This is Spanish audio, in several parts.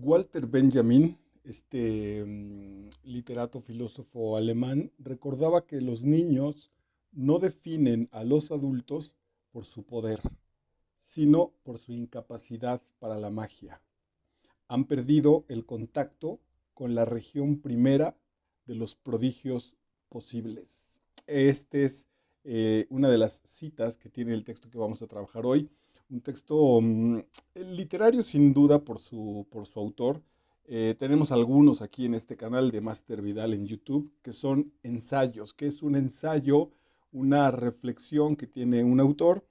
Walter Benjamin, literato filósofo alemán, recordaba que los niños no definen a los adultos por su poder, sino por su incapacidad para la magia. Han perdido el contacto con la región primera de los prodigios posibles. Este es una de las citas que tiene el texto que vamos a trabajar hoy. Un texto literario sin duda por su autor. Tenemos algunos aquí en este canal de Master Vidal en YouTube que son ensayos, que es un ensayo, una reflexión que tiene un autor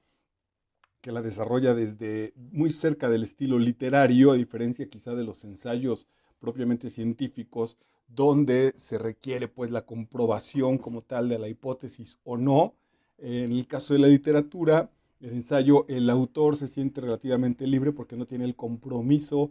que la desarrolla desde muy cerca del estilo literario, a diferencia quizá de los ensayos propiamente científicos, donde se requiere pues la comprobación como tal de la hipótesis o no. En el caso de la literatura, el ensayo, el autor se siente relativamente libre porque no tiene el compromiso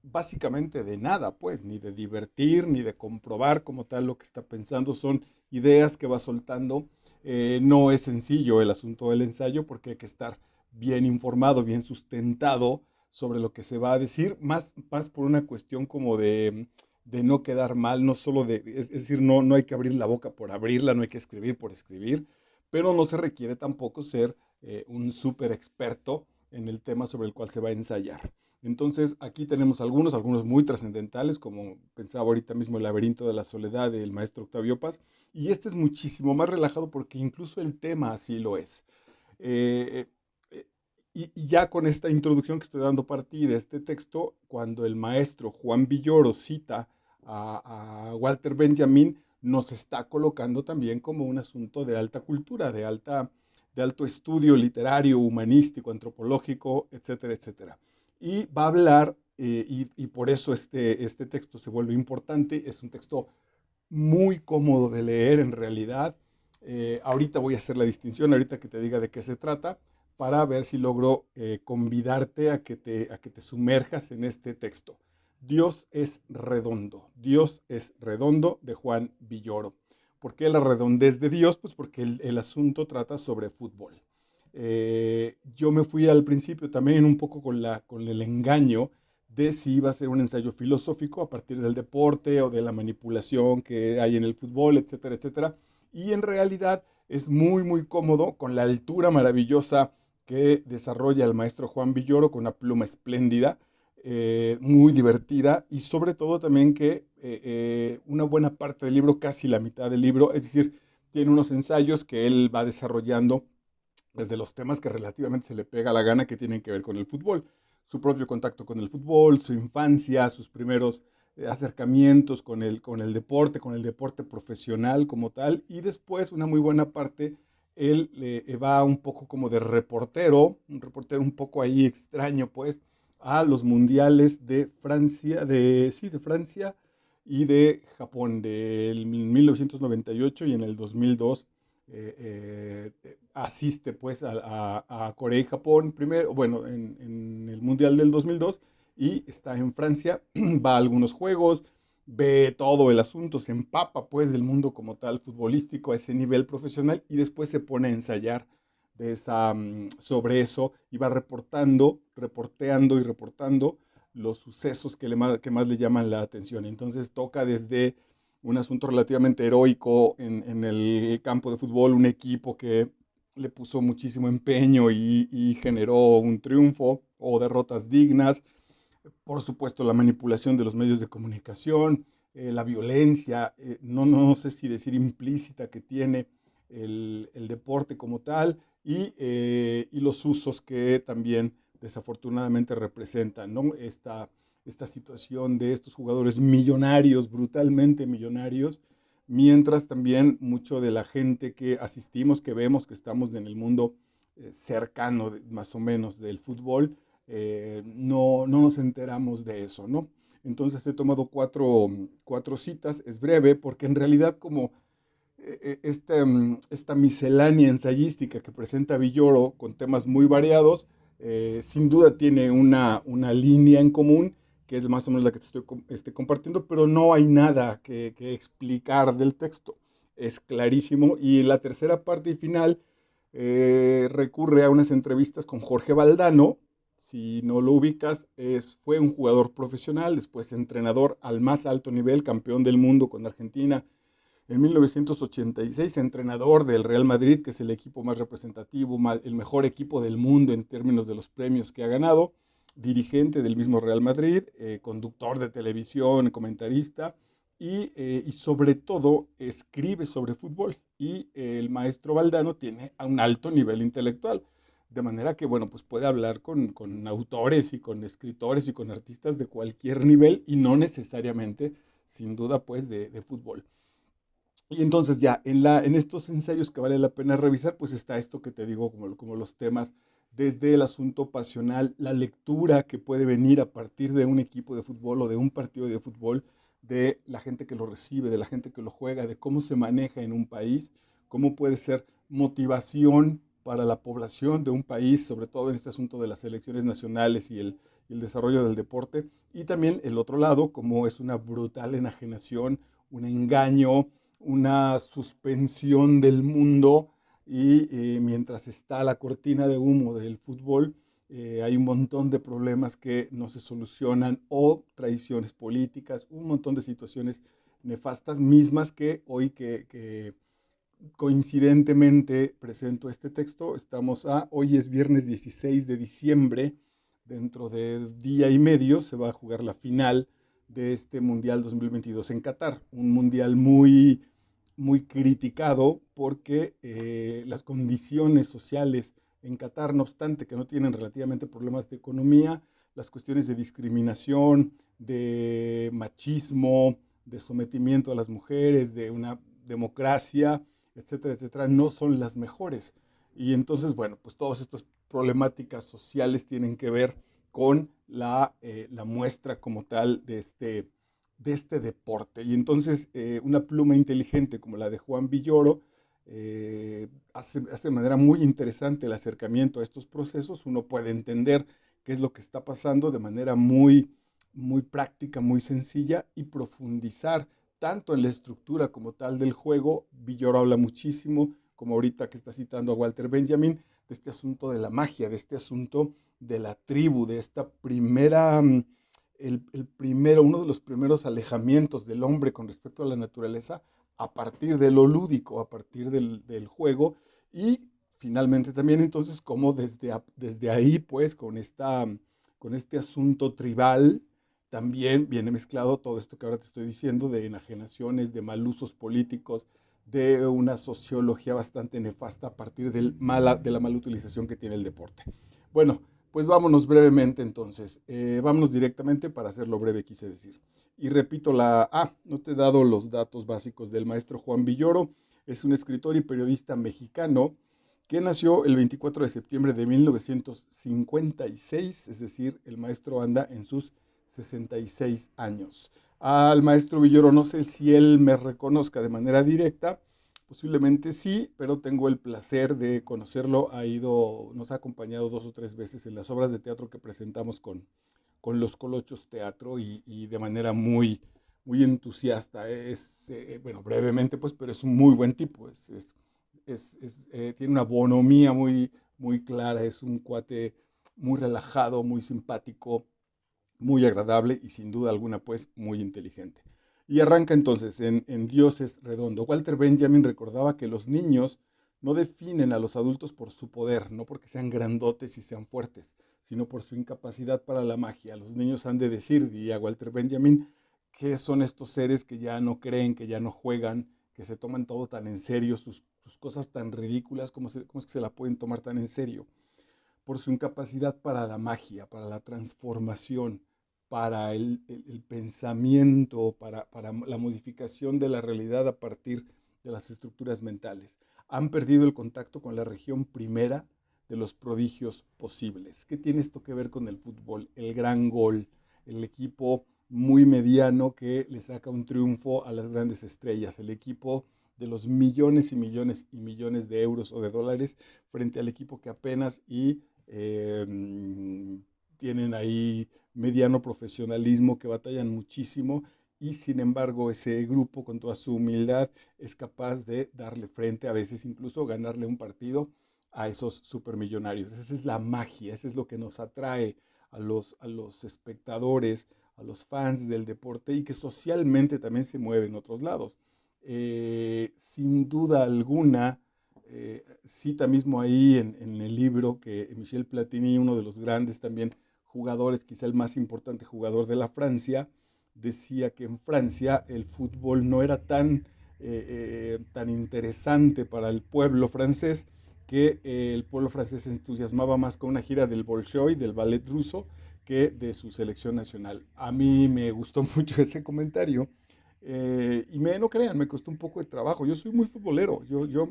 básicamente de nada, pues, ni de divertir, ni de comprobar como tal lo que está pensando, son ideas que va soltando. No es sencillo el asunto del ensayo porque hay que estar bien informado, bien sustentado sobre lo que se va a decir, más por una cuestión como de no quedar mal, no solo es decir, no hay que abrir la boca por abrirla, no hay que escribir por escribir, pero no se requiere tampoco ser un súper experto en el tema sobre el cual se va a ensayar. Entonces, aquí tenemos algunos muy trascendentales, como pensaba ahorita mismo El laberinto de la soledad del maestro Octavio Paz, y este es muchísimo más relajado porque incluso el tema así lo es. Eh, eh, y ya con esta introducción que estoy dando para ti de este texto, cuando el maestro Juan Villoro cita a Walter Benjamin, nos está colocando también como un asunto de alta cultura, de alto estudio literario, humanístico, antropológico, etcétera, etcétera. Y va a hablar, y por eso este texto se vuelve importante, es un texto muy cómodo de leer en realidad. Ahorita voy a hacer la distinción, ahorita que te diga de qué se trata, para ver si logro convidarte a que te sumerjas en este texto. Dios es redondo de Juan Villoro. ¿Por qué la redondez de Dios? Pues porque el asunto trata sobre fútbol. Yo me fui al principio también un poco con el engaño de si iba a ser un ensayo filosófico a partir del deporte o de la manipulación que hay en el fútbol, etcétera, etcétera. Y en realidad es muy, muy cómodo con la altura maravillosa que desarrolla el maestro Juan Villoro con una pluma espléndida, muy divertida y sobre todo también que una buena parte del libro, casi la mitad del libro, es decir, tiene unos ensayos que él va desarrollando desde los temas que relativamente se le pega la gana que tienen que ver con el fútbol, su propio contacto con el fútbol, su infancia, sus primeros acercamientos con el deporte profesional como tal, y después una muy buena parte, él va un poco como de reportero, un reportero un poco ahí extraño, pues, a los mundiales de Francia, sí, de Francia y de Japón, del 1998 y en el 2002 asiste pues a Corea y Japón primero, bueno, en el Mundial del 2002 y está en Francia, va a algunos juegos, ve todo el asunto, se empapa pues del mundo como tal futbolístico a ese nivel profesional y después se pone a ensayar sobre eso y va reporteando y reportando los sucesos que más le llaman la atención. Entonces toca desde un asunto relativamente heroico en el campo de fútbol, un equipo que le puso muchísimo empeño y generó un triunfo o derrotas dignas. Por supuesto, la manipulación de los medios de comunicación, la violencia, no sé si decir implícita que tiene el deporte como tal y los usos que también desafortunadamente representan, ¿no? Esta situación de estos jugadores millonarios, brutalmente millonarios, mientras también mucho de la gente que asistimos, que vemos, que estamos en el mundo cercano más o menos del fútbol, no nos enteramos de eso, ¿no? Entonces he tomado cuatro citas, es breve, porque en realidad como esta miscelánea ensayística que presenta Villoro con temas muy variados, sin duda tiene una línea en común, que es más o menos la que te estoy compartiendo, pero no hay nada que explicar del texto. Es clarísimo. Y en la tercera parte y final recurre a unas entrevistas con Jorge Valdano, si no lo ubicas, fue un jugador profesional, después entrenador al más alto nivel, campeón del mundo con Argentina en 1986, entrenador del Real Madrid, que es el equipo más representativo, el mejor equipo del mundo en términos de los premios que ha ganado, dirigente del mismo Real Madrid, conductor de televisión, comentarista y sobre todo escribe sobre fútbol. Y el maestro Valdano tiene un alto nivel intelectual, de manera que, bueno, pues puede hablar con autores y con escritores y con artistas de cualquier nivel y no necesariamente, sin duda, pues de fútbol. Y entonces ya, en estos ensayos que vale la pena revisar, pues está esto que te digo, como los temas, desde el asunto pasional, la lectura que puede venir a partir de un equipo de fútbol o de un partido de fútbol, de la gente que lo recibe, de la gente que lo juega, de cómo se maneja en un país, cómo puede ser motivación para la población de un país, sobre todo en este asunto de las selecciones nacionales y el desarrollo del deporte, y también el otro lado, cómo es una brutal enajenación, un engaño, una suspensión del mundo y mientras está la cortina de humo del fútbol, hay un montón de problemas que no se solucionan o traiciones políticas, un montón de situaciones nefastas mismas que hoy que coincidentemente presento este texto, hoy es viernes 16 de diciembre, dentro de día y medio se va a jugar la final de este Mundial 2022 en Qatar, un mundial muy criticado porque las condiciones sociales en Qatar, no obstante que no tienen relativamente problemas de economía, las cuestiones de discriminación, de machismo, de sometimiento a las mujeres, de una democracia, etcétera, etcétera, no son las mejores. Y entonces, bueno, pues todas estas problemáticas sociales tienen que ver con la muestra como tal de este deporte. Y entonces una pluma inteligente como la de Juan Villoro hace de manera muy interesante el acercamiento a estos procesos. Uno puede entender qué es lo que está pasando de manera muy práctica, muy sencilla y profundizar tanto en la estructura como tal del juego. Villoro habla muchísimo, como ahorita que está citando a Walter Benjamin, de este asunto de la magia, de este asunto de la tribu, de esta primera uno de los primeros alejamientos del hombre con respecto a la naturaleza a partir de lo lúdico, a partir del juego y finalmente también entonces como desde ahí pues con este asunto tribal también viene mezclado todo esto que ahora te estoy diciendo de enajenaciones, de mal usos políticos, de una sociología bastante nefasta a partir de la mala utilización que tiene el deporte. Bueno, pues vámonos brevemente entonces. Vámonos directamente para hacerlo breve, quise decir. Y repito no te he dado los datos básicos del maestro Juan Villoro. Es un escritor y periodista mexicano que nació el 24 de septiembre de 1956, es decir, el maestro anda en sus 66 años. Al maestro Villoro no sé si él me reconozca de manera directa, posiblemente sí, pero tengo el placer de conocerlo. Nos ha acompañado 2 o 3 veces en las obras de teatro que presentamos con los Colochos Teatro y de manera muy entusiasta. Bueno, brevemente pues, pero es un muy buen tipo. Tiene una bonomía muy clara, es un cuate muy relajado, muy simpático, muy agradable y sin duda alguna pues muy inteligente. Y arranca entonces en Dios es redondo. Walter Benjamin recordaba que los niños no definen a los adultos por su poder, no porque sean grandotes y sean fuertes, sino por su incapacidad para la magia. Los niños han de decir, diría Walter Benjamin, que son estos seres que ya no creen, que ya no juegan, que se toman todo tan en serio, sus cosas tan ridículas, ¿cómo es que se la pueden tomar tan en serio? Por su incapacidad para la magia, para la transformación, para el pensamiento, para la modificación de la realidad a partir de las estructuras mentales. Han perdido el contacto con la región primera de los prodigios posibles. ¿Qué tiene esto que ver con el fútbol? El gran gol, el equipo muy mediano que le saca un triunfo a las grandes estrellas, el equipo de los millones y millones y millones de euros o de dólares frente al equipo que apenas tienen ahí mediano profesionalismo, que batallan muchísimo y sin embargo ese grupo con toda su humildad es capaz de darle frente, a veces incluso ganarle un partido a esos supermillonarios. Esa es la magia, eso es lo que nos atrae a los espectadores, a los fans del deporte y que socialmente también se mueve en otros lados. Sin duda alguna, cita mismo ahí en el libro que Michel Platini, uno de los grandes también jugadores, quizá el más importante jugador de la Francia, decía que en Francia el fútbol no era tan interesante para el pueblo francés, que el pueblo francés se entusiasmaba más con una gira del Bolshoi, del ballet ruso, que de su selección nacional. A mí me gustó mucho ese comentario no crean, me costó un poco de trabajo. Yo soy muy futbolero,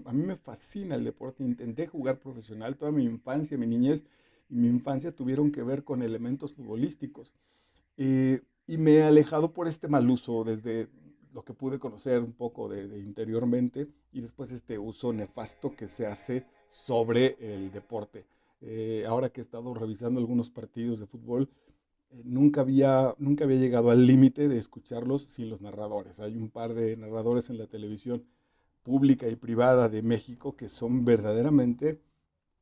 a mí me fascina el deporte. Intenté jugar profesional toda mi infancia, mi niñez y mi infancia tuvieron que ver con elementos futbolísticos. Y me he alejado por este mal uso desde lo que pude conocer un poco de interiormente y después este uso nefasto que se hace sobre el deporte. Ahora que he estado revisando algunos partidos de fútbol, nunca había llegado al límite de escucharlos sin los narradores. Hay un par de narradores en la televisión pública y privada de México que son verdaderamente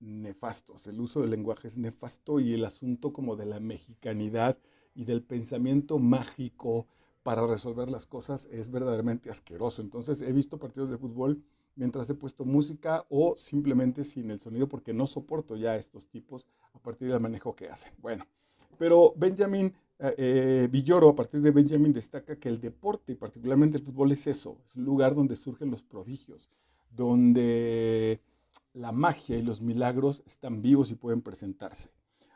nefastos. El uso del lenguaje es nefasto y el asunto como de la mexicanidad y del pensamiento mágico para resolver las cosas es verdaderamente asqueroso. Entonces he visto partidos de fútbol mientras he puesto música o simplemente sin el sonido porque no soporto ya a estos tipos a partir del manejo que hacen. Bueno, pero Benjamin Villoro, a partir de Benjamin, destaca que el deporte, y particularmente el fútbol, es eso, es un lugar donde surgen los prodigios, donde la magia y los milagros están vivos y pueden presentarse.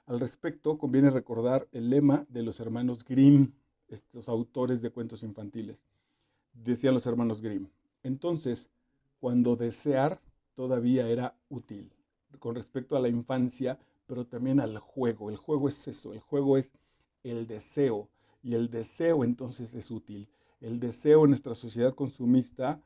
Al respecto, conviene recordar el lema de los hermanos Grimm, estos autores de cuentos infantiles. Decían los hermanos Grimm, entonces, cuando desear todavía era útil, con respecto a la infancia, pero también al juego. El juego es eso, el juego es el deseo, y el deseo entonces es útil. El deseo en nuestra sociedad consumista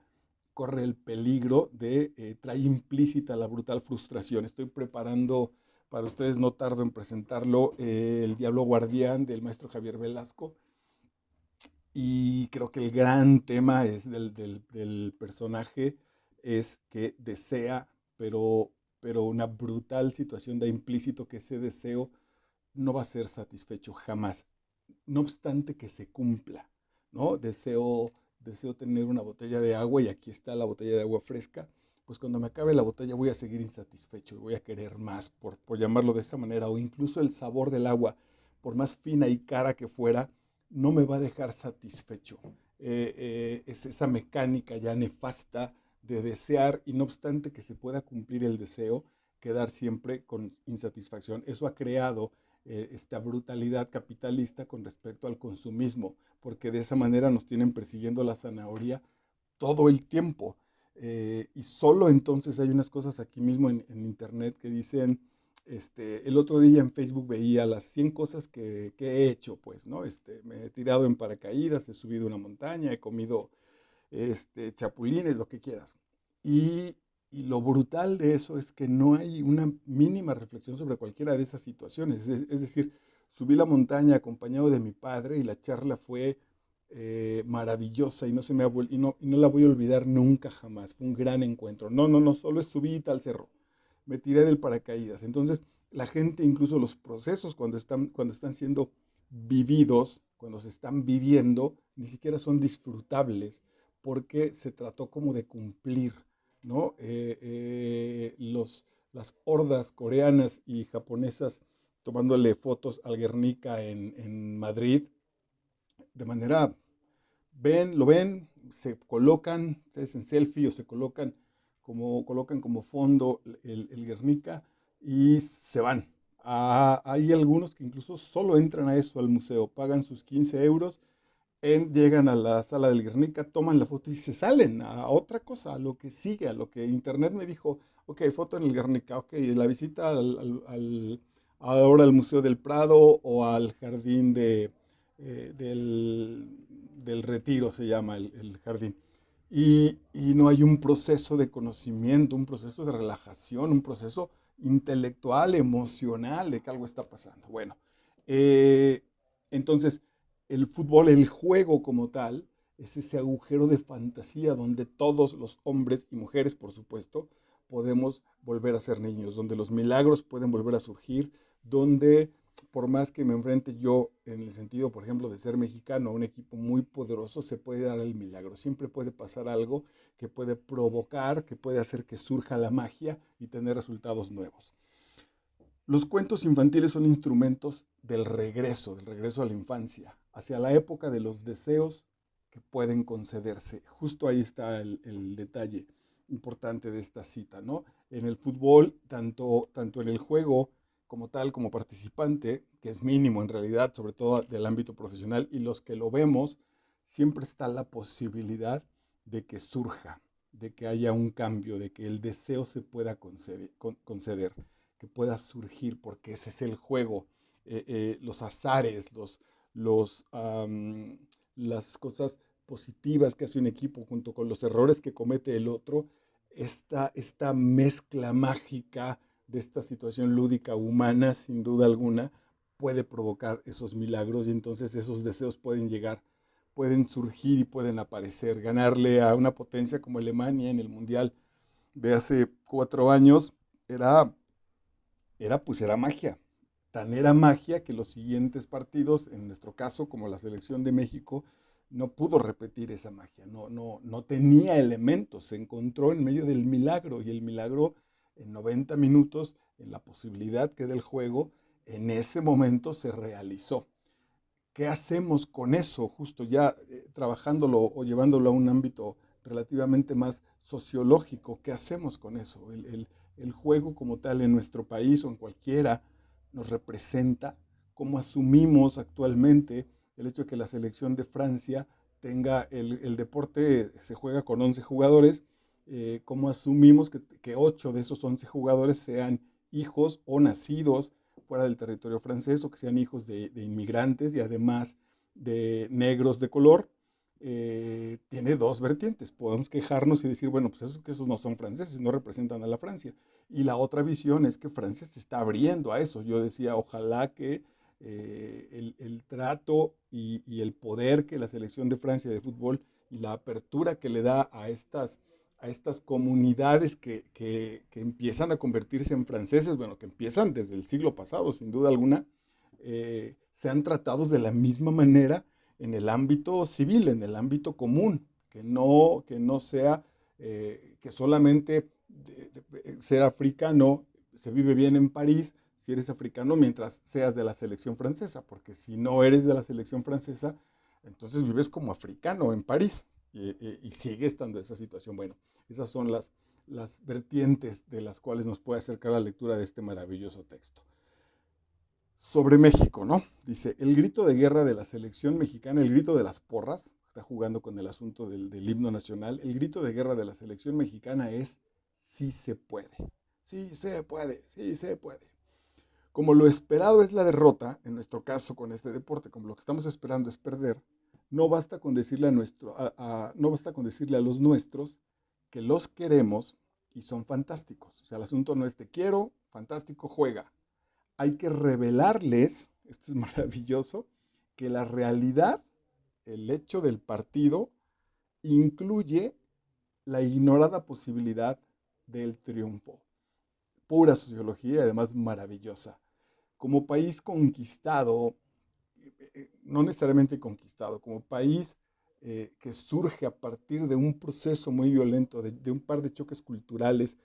corre el peligro de trae implícita la brutal frustración. Estoy preparando para ustedes, no tardo en presentarlo, El Diablo Guardián del maestro Javier Velasco. Y creo que el gran tema es del personaje es que desea, pero una brutal situación da implícito que ese deseo no va a ser satisfecho jamás, no obstante que se cumpla, ¿no? Deseo tener una botella de agua y aquí está la botella de agua fresca, pues cuando me acabe la botella voy a seguir insatisfecho y voy a querer más, por llamarlo de esa manera, o incluso el sabor del agua, por más fina y cara que fuera, no me va a dejar satisfecho. Es esa mecánica ya nefasta de desear y no obstante que se pueda cumplir el deseo, quedar siempre con insatisfacción. Eso ha creado esta brutalidad capitalista con respecto al consumismo, porque de esa manera nos tienen persiguiendo la zanahoria todo el tiempo. Y solo entonces hay unas cosas aquí mismo en internet que dicen, el otro día en Facebook veía las 100 cosas que he hecho, pues, ¿no? Me he tirado en paracaídas, he subido una montaña, he comido chapulines, lo que quieras. Y lo brutal de eso es que no hay una mínima reflexión sobre cualquiera de esas situaciones. Es decir, subí la montaña acompañado de mi padre y la charla fue maravillosa y y no la voy a olvidar nunca jamás. Fue un gran encuentro. No, solo es subí al cerro. Me tiré del paracaídas. Entonces, la gente, incluso los procesos cuando están siendo vividos, cuando se están viviendo, ni siquiera son disfrutables porque se trató como de cumplir, ¿no? Las hordas coreanas y japonesas tomándole fotos al Guernica en Madrid, de manera, lo ven, se colocan, se hacen selfie o colocan como fondo el Guernica y se van. Hay algunos que incluso solo entran a eso, al museo, pagan sus 15 euros llegan a la sala del Guernica, toman la foto y se salen a otra cosa, a lo que sigue, a lo que Internet me dijo, ok, foto en el Guernica, ok, la visita ahora al Museo del Prado o al jardín del Retiro, se llama el jardín. Y no hay un proceso de conocimiento, un proceso de relajación, un proceso intelectual, emocional de que algo está pasando. Bueno, eh, entonces el fútbol, el juego como tal, es ese agujero de fantasía donde todos los hombres y mujeres, por supuesto, podemos volver a ser niños, donde los milagros pueden volver a surgir, donde por más que me enfrente yo en el sentido, por ejemplo, de ser mexicano a un equipo muy poderoso, se puede dar el milagro. Siempre puede pasar algo que puede provocar, que puede hacer que surja la magia y tener resultados nuevos. Los cuentos infantiles son instrumentos del regreso a la infancia, hacia la época de los deseos que pueden concederse. Justo ahí está el detalle importante de esta cita, ¿no? En el fútbol, tanto en el juego como tal, como participante, que es mínimo en realidad, sobre todo del ámbito profesional, y los que lo vemos, siempre está la posibilidad de que surja, de que haya un cambio, de que el deseo se pueda conceder, que pueda surgir, porque ese es el juego, los azares, los, las cosas positivas que hace un equipo junto con los errores que comete el otro, esta mezcla mágica de esta situación lúdica humana, sin duda alguna, puede provocar esos milagros y entonces esos deseos pueden llegar, pueden surgir y pueden aparecer. Ganarle a una potencia como Alemania en el Mundial de hace 4 años era era magia. Tan era magia que los siguientes partidos, en nuestro caso, como la selección de México, no pudo repetir esa magia, no tenía elementos, se encontró en medio del milagro y el milagro en 90 minutos, en la posibilidad que del juego, en ese momento se realizó. ¿Qué hacemos con eso? Justo ya trabajándolo o llevándolo a un ámbito relativamente más sociológico, ¿qué hacemos con eso? El juego como tal en nuestro país o en cualquiera nos representa, cómo asumimos actualmente el hecho de que la selección de Francia tenga el deporte, se juega con 11 jugadores, cómo asumimos que 8 de esos 11 jugadores sean hijos o nacidos fuera del territorio francés o que sean hijos de inmigrantes y además de negros de color, tiene dos vertientes. Podemos quejarnos y decir, bueno, pues eso, que esos no son franceses, no representan a la Francia. Y la otra visión es que Francia se está abriendo a eso. Yo decía, ojalá que el trato y el poder que la selección de Francia de fútbol y la apertura que le da a estas comunidades que empiezan a convertirse en franceses, bueno, que empiezan desde el siglo pasado, sin duda alguna, sean tratados de la misma manera en el ámbito civil, en el ámbito común, que no sea que solamente ser africano se vive bien en París si eres africano mientras seas de la selección francesa, porque si no eres de la selección francesa, entonces vives como africano en París y sigue estando esa situación. Bueno, esas son las vertientes de las cuales nos puede acercar la lectura de este maravilloso texto. Sobre México, ¿no? Dice, el grito de guerra de la selección mexicana, el grito de las porras, está jugando con el asunto del himno nacional, el grito de guerra de la selección mexicana es sí se puede, sí se puede, sí se puede. Como lo esperado es la derrota, en nuestro caso con este deporte, como lo que estamos esperando es perder, no basta con decirle no basta con decirle a los nuestros que los queremos y son fantásticos. O sea, el asunto no es te quiero, fantástico, juega. Hay que revelarles, esto es maravilloso, que la realidad, el hecho del partido, incluye la ignorada posibilidad del triunfo. Pura sociología y además maravillosa. Como país conquistado, no necesariamente conquistado, como país que surge a partir de un proceso muy violento, de un par de choques culturales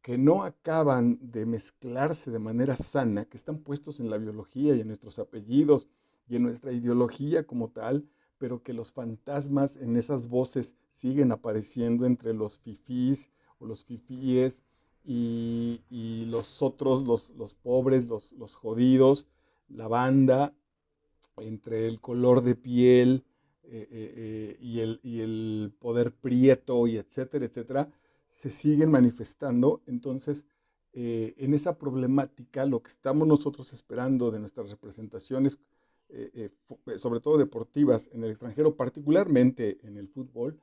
que no acaban de mezclarse de manera sana, que están puestos en la biología y en nuestros apellidos y en nuestra ideología como tal, pero que los fantasmas en esas voces siguen apareciendo entre los fifís o los fifíes y los otros, los pobres, los jodidos, la banda, entre el color de piel y el poder prieto y etcétera, etcétera, se siguen manifestando. Entonces, en esa problemática, lo que estamos nosotros esperando de nuestras representaciones, sobre todo deportivas en el extranjero, particularmente en el fútbol,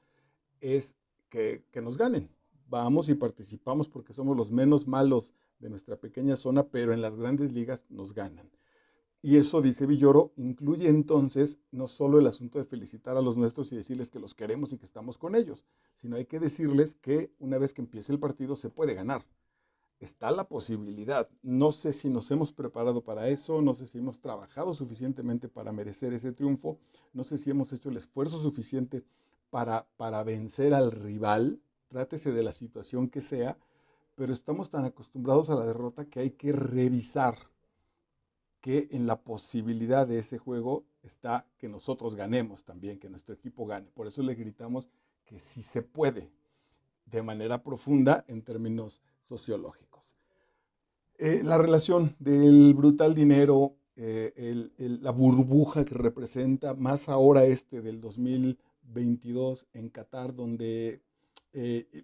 es que nos ganen. Vamos y participamos porque somos los menos malos de nuestra pequeña zona, pero en las grandes ligas nos ganan. Y eso, dice Villoro, incluye entonces no solo el asunto de felicitar a los nuestros y decirles que los queremos y que estamos con ellos, sino hay que decirles que una vez que empiece el partido se puede ganar. Está la posibilidad. No sé si nos hemos preparado para eso, no sé si hemos trabajado suficientemente para merecer ese triunfo, no sé si hemos hecho el esfuerzo suficiente para vencer al rival, trátese de la situación que sea, pero estamos tan acostumbrados a la derrota que hay que revisar que en la posibilidad de ese juego está que nosotros ganemos también, que nuestro equipo gane. Por eso le gritamos que sí se puede, de manera profunda en términos sociológicos. La relación del brutal dinero, la burbuja que representa, más ahora del 2022 en Qatar, donde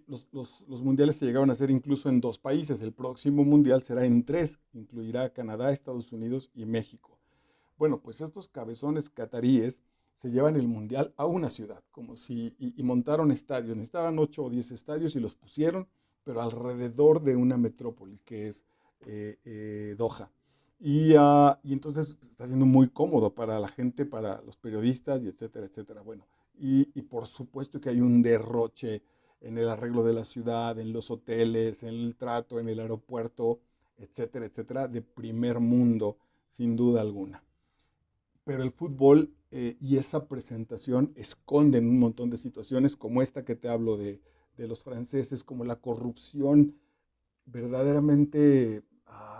los mundiales se llegaron a hacer incluso en dos países. El próximo mundial será en tres, incluirá Canadá, Estados Unidos y México. Bueno, pues estos cabezones cataríes se llevan el mundial a una ciudad, como si, y montaron estadios, necesitaban 8 o 10 estadios y los pusieron, pero alrededor de una metrópoli que es Doha. Y entonces está siendo muy cómodo para la gente, para los periodistas, y etcétera, etcétera. Bueno, y por supuesto que hay un derroche en el arreglo de la ciudad, en los hoteles, en el trato, en el aeropuerto, etcétera, etcétera, de primer mundo, sin duda alguna. Pero el fútbol y esa presentación esconden un montón de situaciones como esta que te hablo de los franceses, como la corrupción verdaderamente,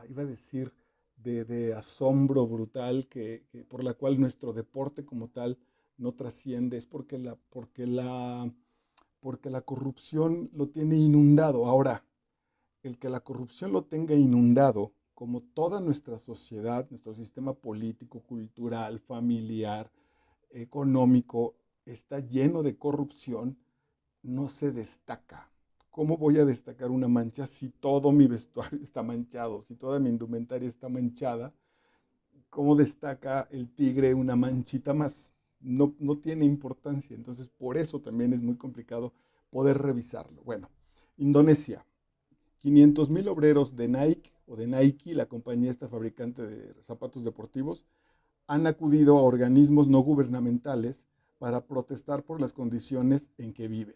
iba a decir, de asombro brutal por la cual nuestro deporte como tal no trasciende, es porque la corrupción lo tiene inundado. Ahora, el que la corrupción lo tenga inundado, como toda nuestra sociedad, nuestro sistema político, cultural, familiar, económico, está lleno de corrupción, no se destaca. ¿Cómo voy a destacar una mancha si todo mi vestuario está manchado, si toda mi indumentaria está manchada? ¿Cómo destaca el tigre una manchita más? No, no tiene importancia. Entonces, por eso también es muy complicado poder revisarlo. Bueno, Indonesia. 500,000 obreros de Nike o de Nike, la compañía esta fabricante de zapatos deportivos, han acudido a organismos no gubernamentales para protestar por las condiciones en que viven.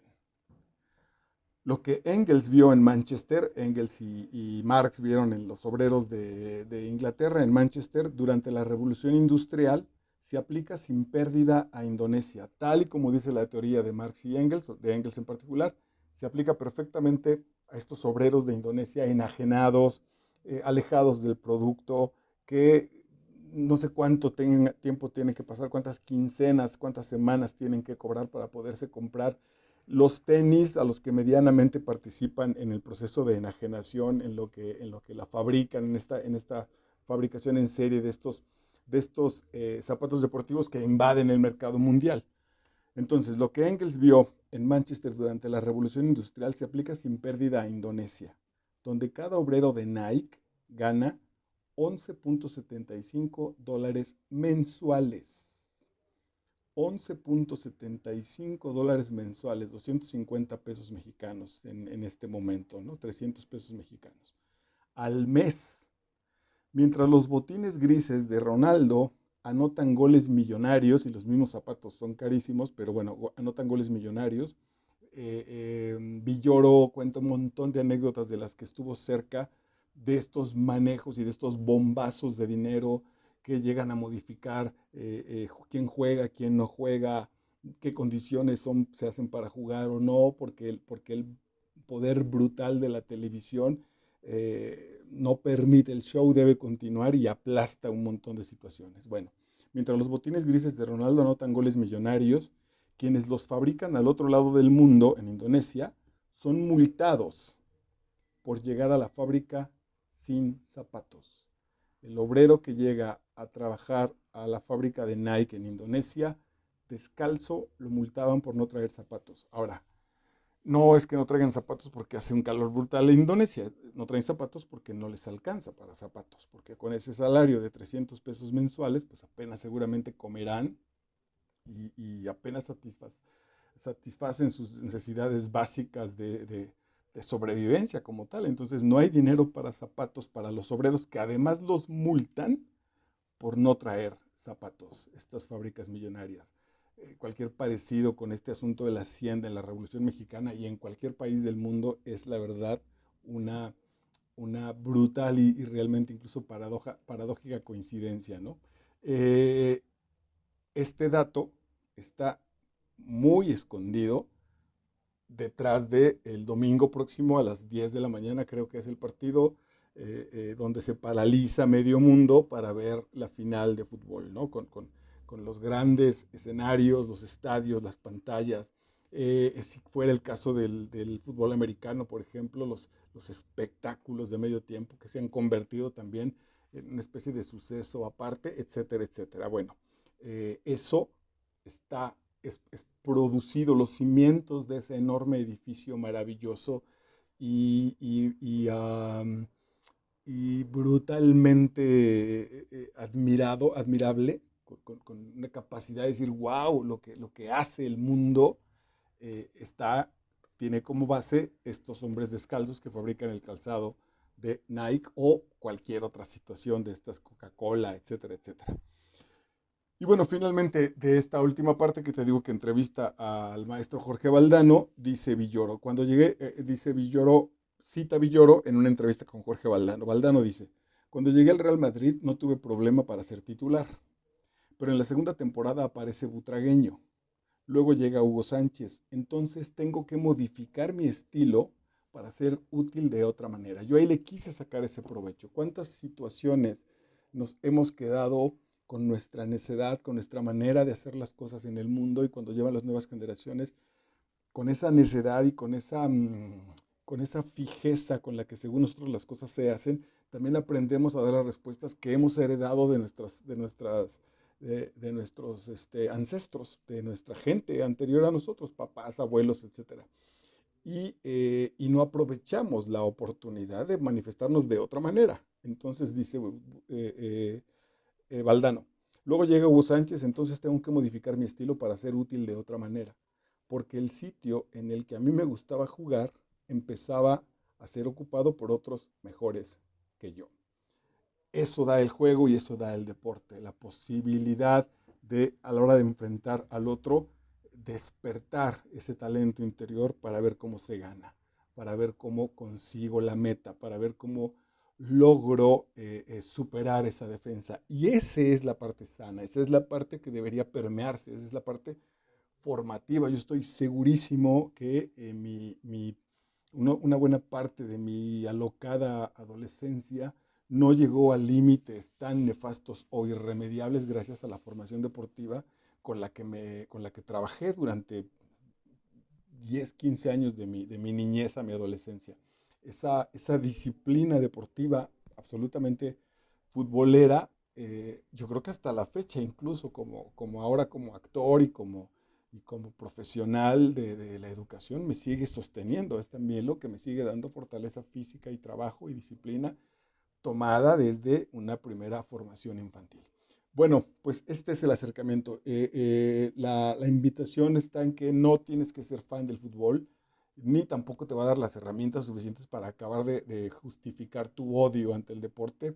Lo que Engels vio en Manchester, Engels y Marx vieron en los obreros de Inglaterra, en Manchester, durante la Revolución Industrial, se aplica sin pérdida a Indonesia, tal y como dice la teoría de Marx y Engels, de Engels en particular, se aplica perfectamente a estos obreros de Indonesia enajenados, alejados del producto, que no sé cuánto tiempo tiene que pasar, cuántas quincenas, cuántas semanas tienen que cobrar para poderse comprar los tenis a los que medianamente participan en el proceso de enajenación, en lo que la fabrican, en esta fabricación en serie de estos zapatos deportivos que invaden el mercado mundial. Entonces, lo que Engels vio en Manchester durante la Revolución Industrial se aplica sin pérdida a Indonesia, donde cada obrero de Nike gana $11.75 mensuales. $11.75 mensuales, 250 pesos mexicanos en este momento, ¿no? 300 pesos mexicanos al mes. Mientras los botines grises de Ronaldo anotan goles millonarios, y los mismos zapatos son carísimos, pero bueno, anotan goles millonarios. Villoro cuenta un montón de anécdotas de las que estuvo cerca de estos manejos y de estos bombazos de dinero que llegan a modificar quién juega, quién no juega, qué condiciones se hacen para jugar o no, porque el poder brutal de la televisión no permite, el show debe continuar y aplasta un montón de situaciones. Bueno, mientras los botines grises de Ronaldo anotan goles millonarios, quienes los fabrican al otro lado del mundo, en Indonesia, son multados por llegar a la fábrica sin zapatos. El obrero que llega a trabajar a la fábrica de Nike en Indonesia, descalzo, lo multaban por no traer zapatos. Ahora, no es que no traigan zapatos porque hace un calor brutal en Indonesia, no traen zapatos porque no les alcanza para zapatos, porque con ese salario de 300 pesos mensuales, pues apenas seguramente comerán y apenas satisfacen sus necesidades básicas de sobrevivencia como tal. Entonces no hay dinero para zapatos para los obreros que además los multan por no traer zapatos, estas fábricas millonarias. Cualquier parecido con este asunto de la hacienda en la Revolución Mexicana y en cualquier país del mundo es la verdad una, una brutal y realmente incluso paradójica coincidencia, ¿no? Eh, este dato está muy escondido detrás de el domingo próximo a las 10 de la mañana, creo que es el partido donde se paraliza medio mundo para ver la final de fútbol, ¿no? Con los grandes escenarios, los estadios, las pantallas. Si fuera el caso del fútbol americano, por ejemplo, los espectáculos de medio tiempo que se han convertido también en una especie de suceso aparte, etcétera, etcétera. Bueno, eso está es producido, los cimientos de ese enorme edificio maravilloso y, y, y, um, y brutalmente admirable, con una capacidad de decir, wow, lo que hace el mundo está, tiene como base estos hombres descalzos que fabrican el calzado de Nike o cualquier otra situación de estas Coca-Cola, etcétera, etcétera. Y bueno, finalmente, de esta última parte que te digo que entrevista al maestro Jorge Valdano, dice Villoro. Cuando llegué, dice Villoro, cita Villoro en una entrevista con Jorge Valdano. Valdano dice, cuando llegué al Real Madrid no tuve problema para ser titular, pero en la segunda temporada aparece Butragueño. Luego llega Hugo Sánchez. Entonces tengo que modificar mi estilo para ser útil de otra manera. Yo ahí le quise sacar ese provecho. ¿Cuántas situaciones nos hemos quedado con nuestra necedad, con nuestra manera de hacer las cosas en el mundo y cuando llevan las nuevas generaciones, con esa necedad y con esa fijeza con la que según nosotros las cosas se hacen, también aprendemos a dar las respuestas que hemos heredado de nuestros ancestros, de nuestra gente anterior a nosotros, papás, abuelos, etcétera. Y no aprovechamos la oportunidad de manifestarnos de otra manera. Entonces dice Valdano. Luego llega Hugo Sánchez, entonces tengo que modificar mi estilo para ser útil de otra manera, porque el sitio en el que a mí me gustaba jugar empezaba a ser ocupado por otros mejores que yo. Eso da el juego y eso da el deporte, la posibilidad de, a la hora de enfrentar al otro, despertar ese talento interior para ver cómo se gana, para ver cómo consigo la meta, para ver cómo logro superar esa defensa. Y esa es la parte sana, esa es la parte que debería permearse, esa es la parte formativa. Yo estoy segurísimo que una buena parte de mi alocada adolescencia no llegó a límites tan nefastos o irremediables gracias a la formación deportiva con la que trabajé durante 10, 15 años de mi niñez a mi adolescencia. Esa disciplina deportiva absolutamente futbolera, yo creo que hasta la fecha, incluso como ahora como actor y como profesional de la educación, me sigue sosteniendo. Es también lo que me sigue dando fortaleza física y trabajo y disciplina tomada desde una primera formación infantil. Bueno, pues este es el acercamiento. La invitación está en que no tienes que ser fan del fútbol, ni tampoco te va a dar las herramientas suficientes para acabar de justificar tu odio ante el deporte.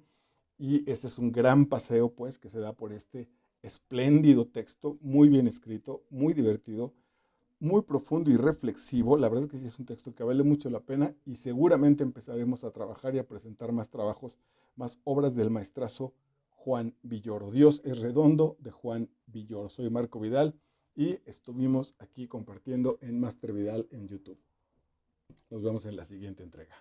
Y este es un gran paseo, pues, que se da por este espléndido texto, muy bien escrito, muy divertido, muy profundo y reflexivo. La verdad es que sí es un texto que vale mucho la pena y seguramente empezaremos a trabajar y a presentar más trabajos, más obras del maestrazo Juan Villoro. Dios es redondo de Juan Villoro. Soy Marco Vidal y estuvimos aquí compartiendo en Master Vidal en YouTube. Nos vemos en la siguiente entrega.